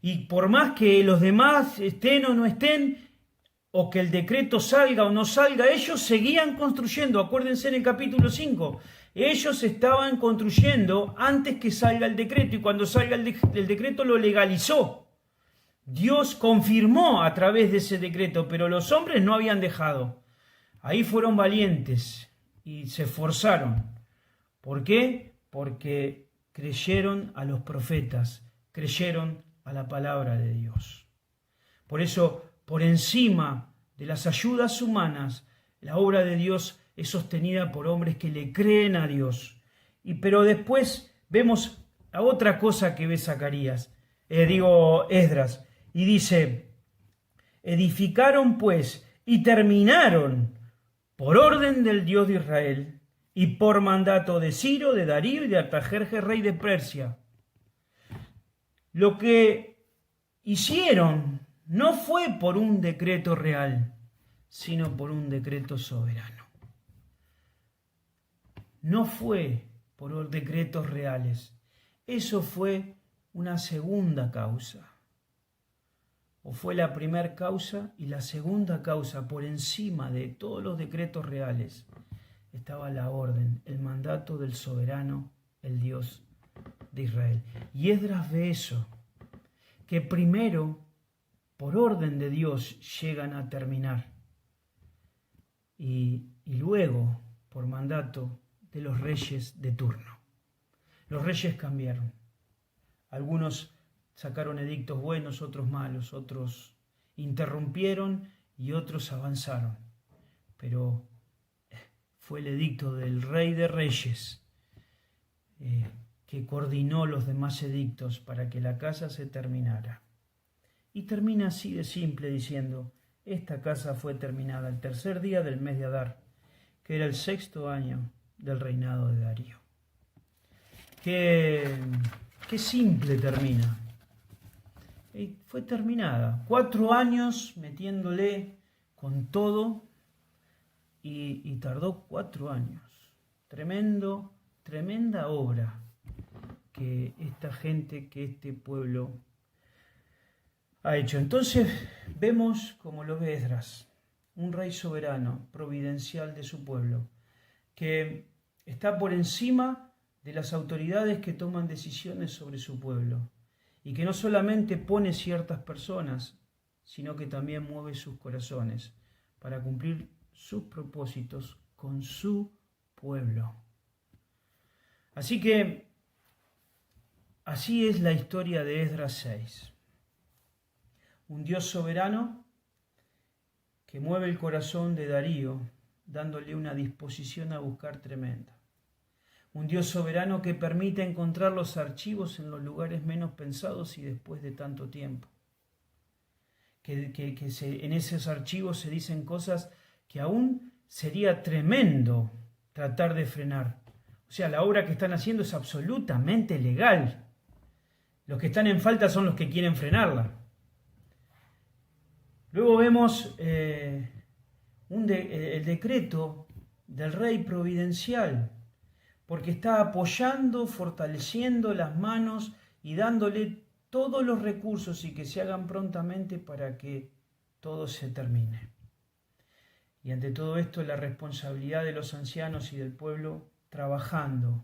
Y por más que los demás estén o no estén, o que el decreto salga o no salga, ellos seguían construyendo. Acuérdense en el capítulo 5, ellos estaban construyendo antes que salga el decreto, y cuando salga el decreto lo legalizó. Dios confirmó a través de ese decreto, pero los hombres no habían dejado. Ahí fueron valientes y se esforzaron. ¿Por qué? Porque creyeron a los profetas, creyeron a la palabra de Dios. Por eso, por encima de las ayudas humanas, la obra de Dios es sostenida por hombres que le creen a Dios. Pero después vemos a otra cosa que ve Zacarías, Esdras, y dice: edificaron pues y terminaron por orden del Dios de Israel y por mandato de Ciro, de Darío y de Artajerjes, rey de Persia. Lo que hicieron no fue por un decreto real, sino por un decreto soberano. No fue por decretos reales. Eso fue una segunda causa. O fue la primera causa, y la segunda causa, por encima de todos los decretos reales, estaba la orden, el mandato del soberano, el Dios de Israel. Y Esdras ve eso, que primero, por orden de Dios, llegan a terminar, y luego, por mandato de los reyes de turno. Los reyes cambiaron. Algunos sacaron edictos buenos, otros malos, otros interrumpieron y otros avanzaron. Pero fue el edicto del Rey de Reyes que coordinó los demás edictos para que la casa se terminara. Y termina así de simple diciendo: esta casa fue terminada el tercer día del mes de Adar, que era el 6º año del reinado de Darío. Qué simple termina. Fue terminada. 4 años metiéndole con todo, y tardó 4 años. Tremenda obra que esta gente, que este pueblo ha hecho. Entonces vemos, como lo ve Esdras, un rey soberano, providencial de su pueblo, que está por encima de las autoridades que toman decisiones sobre su pueblo, y que no solamente pone ciertas personas, sino que también mueve sus corazones para cumplir sus propósitos con su pueblo. Así que así es la historia de Esdras 6. Un Dios soberano que mueve el corazón de Darío, dándole una disposición a buscar tremenda. Un Dios soberano que permite encontrar los archivos en los lugares menos pensados y después de tanto tiempo. En esos archivos se dicen cosas que aún sería tremendo tratar de frenar. O sea, la obra que están haciendo es absolutamente legal. Los que están en falta son los que quieren frenarla. Luego vemos el decreto del rey providencial, porque está apoyando, fortaleciendo las manos y dándole todos los recursos, y que se hagan prontamente para que todo se termine. Y ante todo esto, la responsabilidad de los ancianos y del pueblo trabajando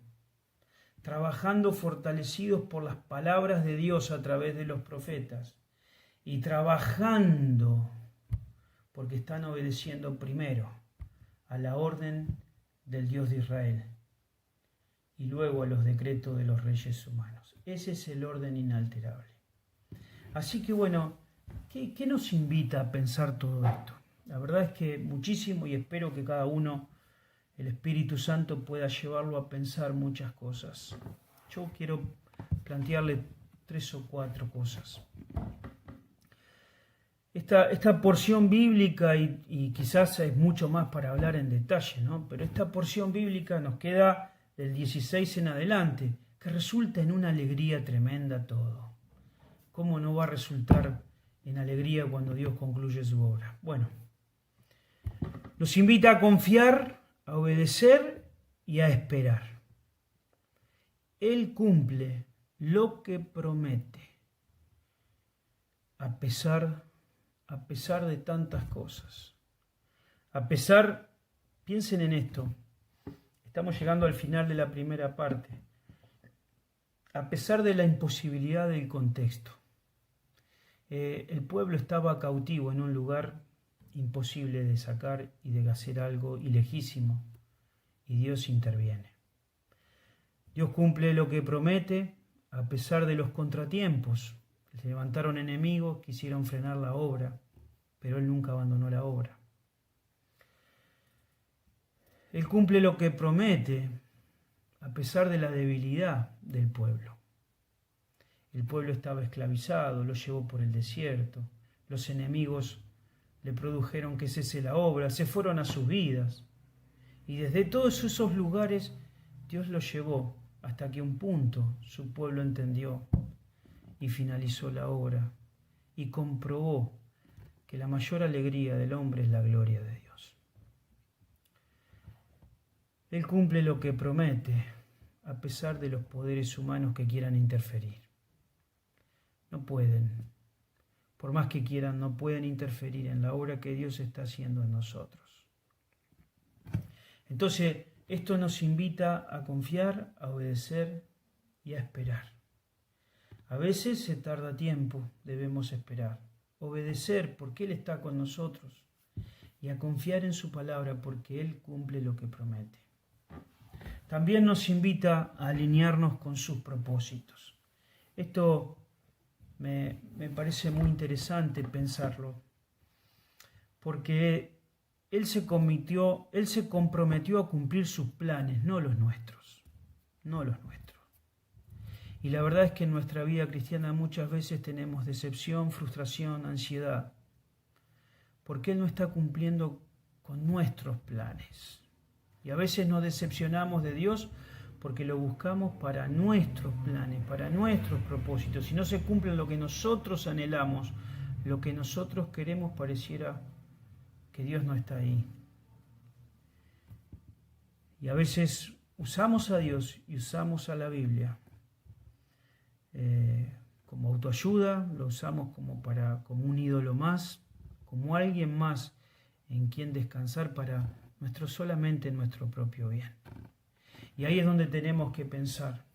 fortalecidos por las palabras de Dios a través de los profetas, y trabajando porque están obedeciendo primero a la orden del Dios de Israel y luego a los decretos de los reyes humanos. Ese es el orden inalterable. Así que bueno, ¿qué nos invita a pensar todo esto? La verdad es que muchísimo, y espero que cada uno, el Espíritu Santo, pueda llevarlo a pensar muchas cosas. Yo quiero plantearle 3 o 4 cosas. Esta porción bíblica, y quizás es mucho más para hablar en detalle, ¿no? Pero esta porción bíblica nos queda del 16 en adelante, que resulta en una alegría tremenda todo. ¿Cómo no va a resultar en alegría cuando Dios concluye su obra? Bueno, nos invita a confiar, a obedecer y a esperar. Él cumple lo que promete, a pesar de tantas cosas. Piensen en esto, estamos llegando al final de la primera parte. A pesar de la imposibilidad del contexto, el pueblo estaba cautivo en un lugar imposible de sacar y de hacer algo ilegítimo, y Dios interviene. Dios cumple lo que promete a pesar de los contratiempos. Se levantaron enemigos, quisieron frenar la obra, pero Él nunca abandonó la obra. Él cumple lo que promete a pesar de la debilidad del pueblo. El pueblo estaba esclavizado, lo llevó por el desierto. Los enemigos le produjeron que cese la obra, se fueron a sus vidas. Y desde todos esos lugares Dios los llevó hasta que un punto su pueblo entendió y finalizó la obra y comprobó que la mayor alegría del hombre es la gloria de Dios. Él cumple lo que promete a pesar de los poderes humanos que quieran interferir. No pueden, por más que quieran, no pueden interferir en la obra que Dios está haciendo en nosotros. Entonces, esto nos invita a confiar, a obedecer y a esperar. A veces se tarda tiempo, debemos esperar. Obedecer porque Él está con nosotros y a confiar en su palabra porque Él cumple lo que promete. También nos invita a alinearnos con sus propósitos. Esto me parece muy interesante pensarlo, porque Él se comprometió a cumplir sus planes, no los nuestros. Y la verdad es que en nuestra vida cristiana muchas veces tenemos decepción, frustración, ansiedad, porque Él no está cumpliendo con nuestros planes. Y a veces nos decepcionamos de Dios porque lo buscamos para nuestros planes, para nuestros propósitos. Si no se cumple lo que nosotros anhelamos, lo que nosotros queremos, pareciera que Dios no está ahí. Y a veces usamos a Dios y usamos a la Biblia como autoayuda, lo usamos como un ídolo más, como alguien más en quien descansar para solamente nuestro propio bien. Y ahí es donde tenemos que pensar,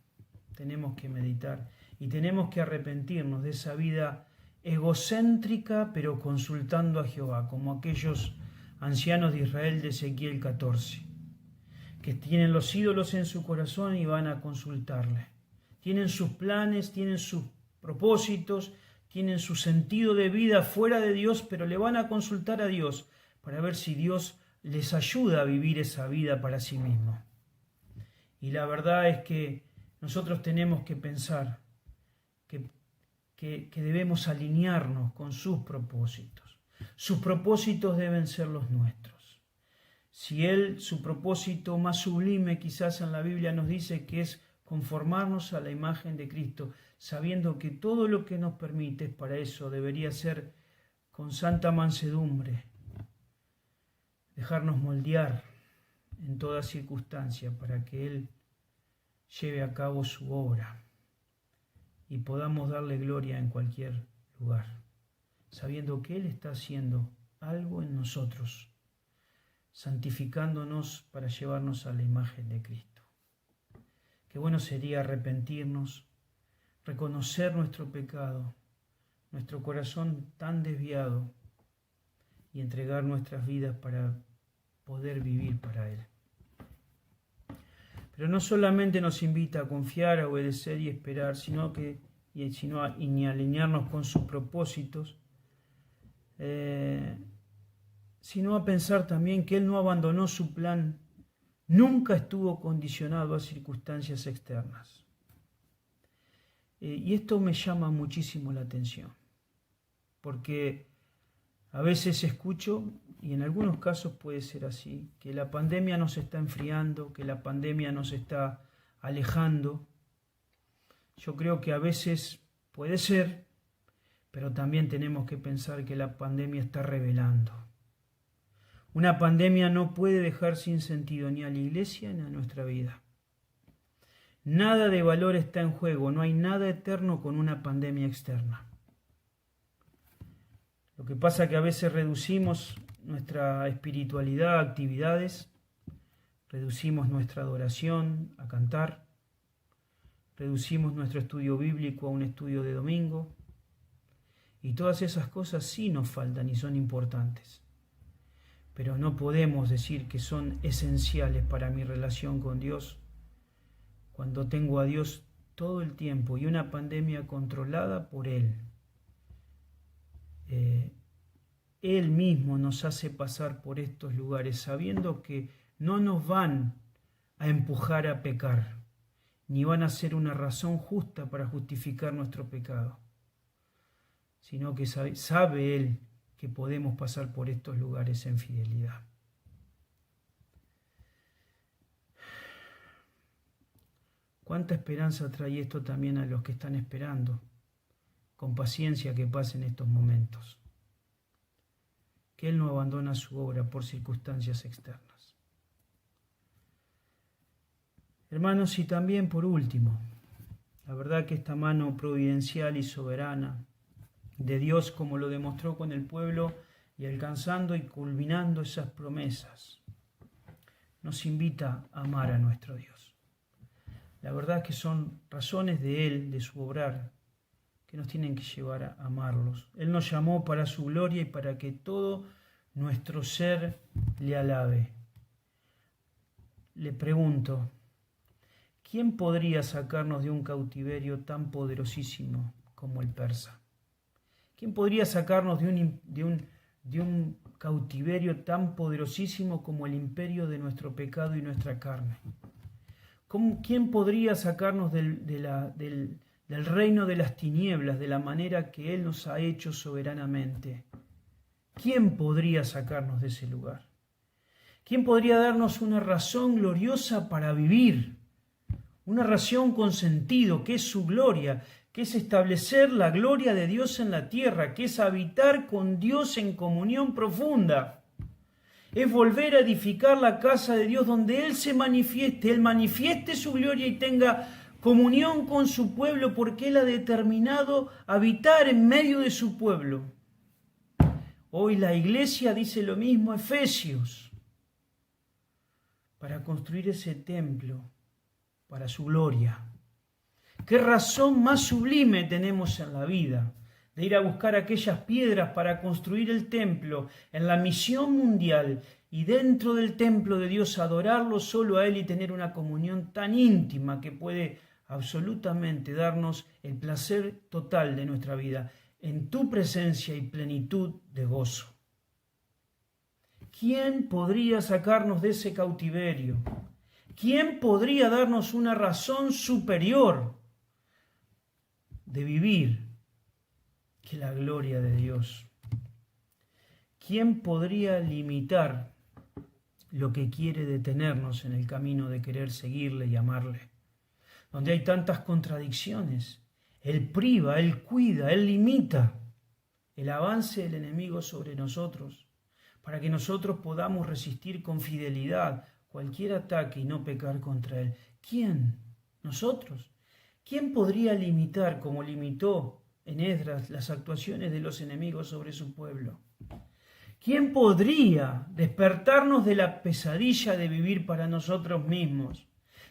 tenemos que meditar y tenemos que arrepentirnos de esa vida egocéntrica, pero consultando a Jehová, como aquellos ancianos de Israel de Ezequiel 14, que tienen los ídolos en su corazón y van a consultarle. Tienen sus planes, tienen sus propósitos, tienen su sentido de vida fuera de Dios, pero le van a consultar a Dios para ver si Dios les ayuda a vivir esa vida para sí mismo. Y la verdad es que nosotros tenemos que pensar que debemos alinearnos con sus propósitos. Sus propósitos deben ser los nuestros. Si su propósito más sublime quizás en la Biblia nos dice que es conformarnos a la imagen de Cristo, sabiendo que todo lo que nos permite para eso debería ser con santa mansedumbre, dejarnos moldear en toda circunstancia para que Él lleve a cabo su obra y podamos darle gloria en cualquier lugar, sabiendo que Él está haciendo algo en nosotros, santificándonos para llevarnos a la imagen de Cristo. Qué bueno sería arrepentirnos, reconocer nuestro pecado, nuestro corazón tan desviado y entregar nuestras vidas para poder vivir para Él. Pero no solamente nos invita a confiar, a obedecer y esperar, sino a alinearnos con sus propósitos, sino a pensar también que Él no abandonó su plan, nunca estuvo condicionado a circunstancias externas. Y esto me llama muchísimo la atención, porque a veces escucho, y en algunos casos puede ser así, que la pandemia nos está enfriando, que la pandemia nos está alejando. Yo creo que a veces puede ser, pero también tenemos que pensar que la pandemia está revelando. Una pandemia no puede dejar sin sentido ni a la iglesia ni a nuestra vida. Nada de valor está en juego, no hay nada eterno con una pandemia externa. Lo que pasa es que a veces reducimos nuestra espiritualidad a actividades, reducimos nuestra adoración a cantar, reducimos nuestro estudio bíblico a un estudio de domingo, y todas esas cosas sí nos faltan y son importantes. Pero no podemos decir que son esenciales para mi relación con Dios cuando tengo a Dios todo el tiempo y una pandemia controlada por Él. Él mismo nos hace pasar por estos lugares sabiendo que no nos van a empujar a pecar, ni van a ser una razón justa para justificar nuestro pecado, sino que sabe Él que podemos pasar por estos lugares en fidelidad. ¿Cuánta esperanza trae esto también a los que están esperando con paciencia que pasen estos momentos? Que Él no abandona su obra por circunstancias externas. Hermanos, y también por último, la verdad que esta mano providencial y soberana de Dios, como lo demostró con el pueblo y alcanzando y culminando esas promesas, nos invita a amar a nuestro Dios. La verdad que son razones de Él, de su obrar, que nos tienen que llevar a amarlos. Él nos llamó para su gloria y para que todo nuestro ser le alabe. Le pregunto, ¿quién podría sacarnos de un cautiverio tan poderosísimo como el persa? ¿Quién podría sacarnos de un cautiverio tan poderosísimo como el imperio de nuestro pecado y nuestra carne? ¿Quién podría sacarnos del reino de las tinieblas de la manera que Él nos ha hecho soberanamente? ¿Quién podría sacarnos de ese lugar? ¿Quién podría darnos una razón gloriosa para vivir? Una razón con sentido, que es su gloria, que es establecer la gloria de Dios en la tierra, que es habitar con Dios en comunión profunda. Es volver a edificar la casa de Dios donde Él se manifieste, Él manifieste su gloria y tenga comunión con su pueblo porque Él ha determinado habitar en medio de su pueblo. Hoy la iglesia dice lo mismo, Efesios, para construir ese templo para su gloria. ¿Qué razón más sublime tenemos en la vida de ir a buscar aquellas piedras para construir el templo en la misión mundial y dentro del templo de Dios adorarlo solo a Él y tener una comunión tan íntima que puede absolutamente darnos el placer total de nuestra vida en tu presencia y plenitud de gozo? ¿Quién podría sacarnos de ese cautiverio? ¿Quién podría darnos una razón superior de vivir que la gloria de Dios? ¿Quién podría limitar lo que quiere detenernos en el camino de querer seguirle y amarle? Donde hay tantas contradicciones, Él priva, Él cuida, Él limita el avance del enemigo sobre nosotros, para que nosotros podamos resistir con fidelidad cualquier ataque y no pecar contra Él. ¿Quién? ¿Nosotros? ¿Quién podría limitar, como limitó en Esdras, las actuaciones de los enemigos sobre su pueblo? ¿Quién podría despertarnos de la pesadilla de vivir para nosotros mismos?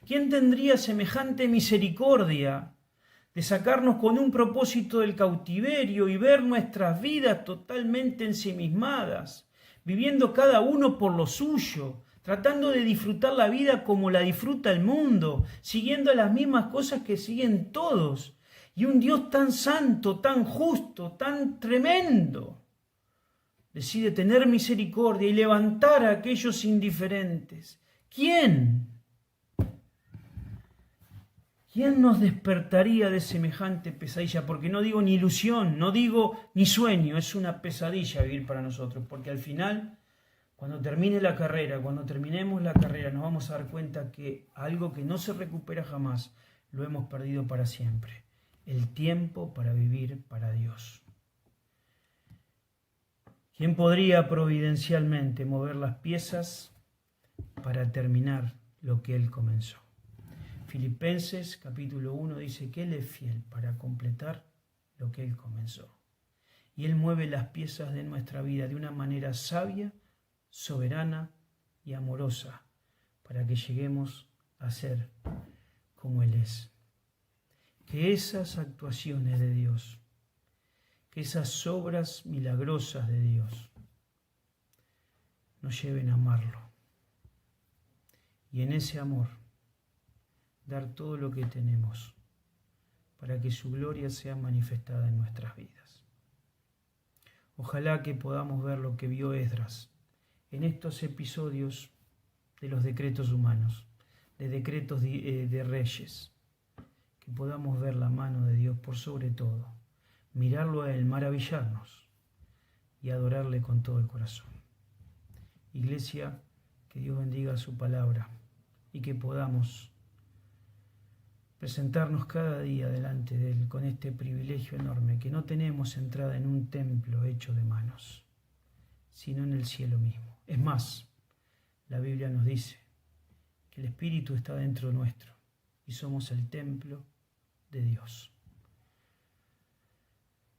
¿Quién tendría semejante misericordia de sacarnos con un propósito del cautiverio y ver nuestras vidas totalmente ensimismadas, viviendo cada uno por lo suyo, tratando de disfrutar la vida como la disfruta el mundo, siguiendo las mismas cosas que siguen todos? Y un Dios tan santo, tan justo, tan tremendo, decide tener misericordia y levantar a aquellos indiferentes. ¿Quién? ¿Quién nos despertaría de semejante pesadilla? Porque no digo ni ilusión, no digo ni sueño, es una pesadilla vivir para nosotros, porque al final, cuando terminemos la carrera, nos vamos a dar cuenta que algo que no se recupera jamás, lo hemos perdido para siempre. El tiempo para vivir para Dios. ¿Quién podría providencialmente mover las piezas para terminar lo que Él comenzó? Filipenses capítulo 1 dice que Él es fiel para completar lo que Él comenzó. Y Él mueve las piezas de nuestra vida de una manera sabia, soberana y amorosa para que lleguemos a ser como Él es. Que esas actuaciones de Dios, que esas obras milagrosas de Dios nos lleven a amarlo. Y en ese amor, dar todo lo que tenemos para que su gloria sea manifestada en nuestras vidas. Ojalá que podamos ver lo que vio Esdras en estos episodios de los decretos humanos, de decretos de reyes, que podamos ver la mano de Dios por sobre todo, mirarlo a Él, maravillarnos y adorarle con todo el corazón. Iglesia, que Dios bendiga su palabra y que podamos presentarnos cada día delante de Él con este privilegio enorme, que no tenemos entrada en un templo hecho de manos, sino en el cielo mismo. Es más, la Biblia nos dice que el Espíritu está dentro nuestro y somos el templo de Dios.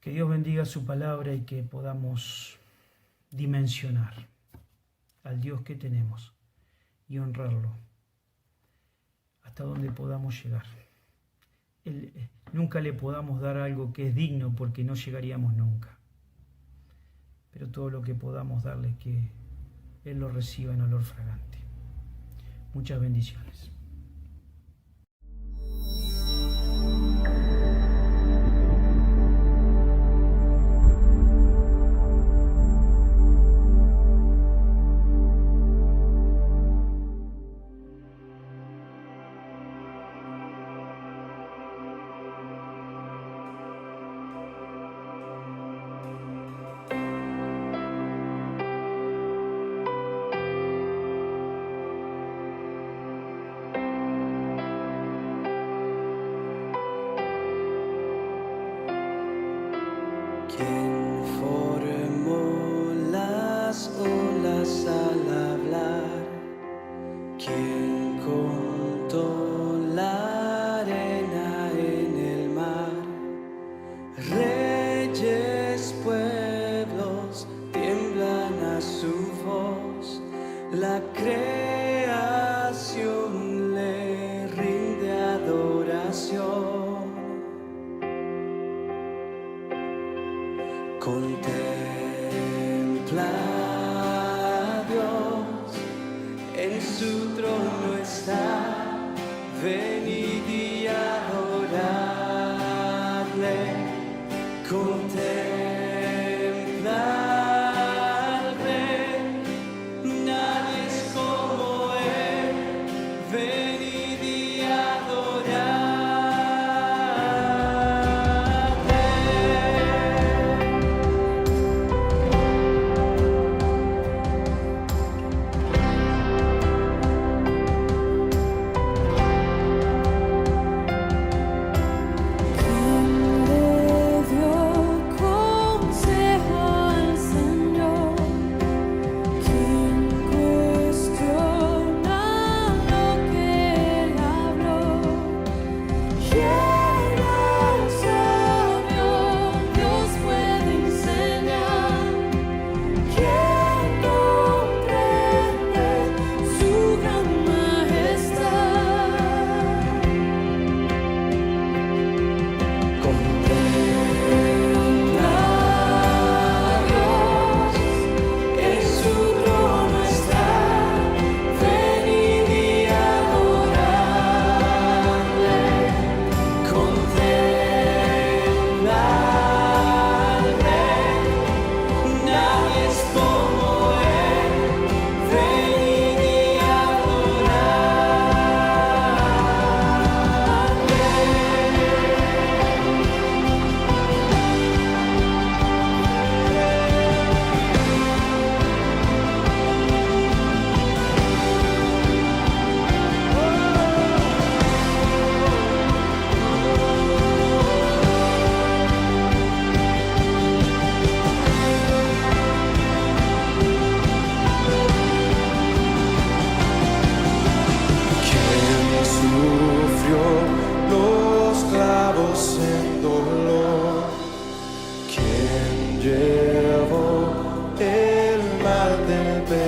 Que Dios bendiga su palabra y que podamos dimensionar al Dios que tenemos y honrarlo hasta donde podamos llegar. Nunca le podamos dar algo que es digno porque no llegaríamos nunca. Pero todo lo que podamos darle, que Él lo reciba en olor fragante. Muchas bendiciones. ¿Quién formó las olas al hablar? ¿Quién contó la arena en el mar? Reyes, pueblos tiemblan a su voz, la creación le rinde adoración. Contempla a Dios, en su trono está, venid y adoradle. Contempla al Rey, nadie es como Él, venid y adoradle. ¿Quién le dio te